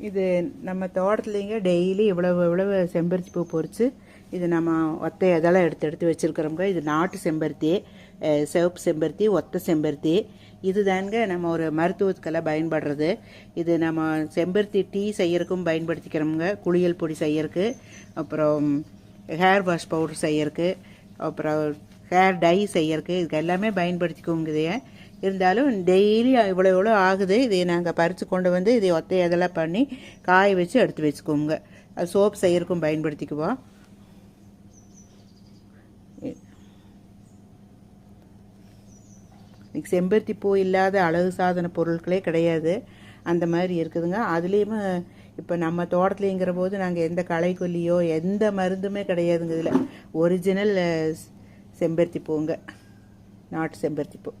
இது நம்ம தோட்டத்துலேங்க டெய்லி இவ்வளவு செம்பருத்தி பூ பொறிச்சு இது நம்ம ஒத்தை இதெல்லாம் எடுத்து வச்சுருக்கிறோங்க. இது நாட்டு செம்பருத்தி, சிவப்பு செம்பருத்தி, ஒத்த செம்பருத்தி. இது தாங்க நம்ம ஒரு மருத்துவத்துக்கெல்லாம் பயன்படுறது. இது நம்ம செம்பருத்தி டீ செய்யறதுக்கும் பயன்படுத்திக்கிறோமுங்க. குளியல் பொடி செய்யறதுக்கு, அப்புறம் ஹேர் வாஷ் பவுடர் செய்யறதுக்கு, அப்புறம் ஹேர் டை செய்யறதுக்கு, இதுக்கு எல்லாமே பயன்படுத்திக்குவோங்க. இதையே இருந்தாலும் டெய்லி இவ்வளோ ஆகுது. இதை நாங்கள் பறித்து கொண்டு வந்து இதை ஒத்தை இதெல்லாம் பண்ணி காய வச்சு எடுத்து வச்சுக்குவோங்க. அது சோப் செய்யறதுக்கும் பயன்படுத்திக்குவோம். செம்பருத்தி பூ இல்லாத அழகு சாதன பொருட்களே கிடையாது, அந்த மாதிரி இருக்குதுங்க. அதுலேயுமே இப்போ நம்ம தோட்டத்துலேங்கிற போது நாங்கள் எந்த களைக்கொல்லியோ எந்த மருந்துமே கிடையாதுங்க. இதில் ஒரிஜினல் செம்பருத்தி பூங்க, நாட்டு செம்பருத்தி பூ.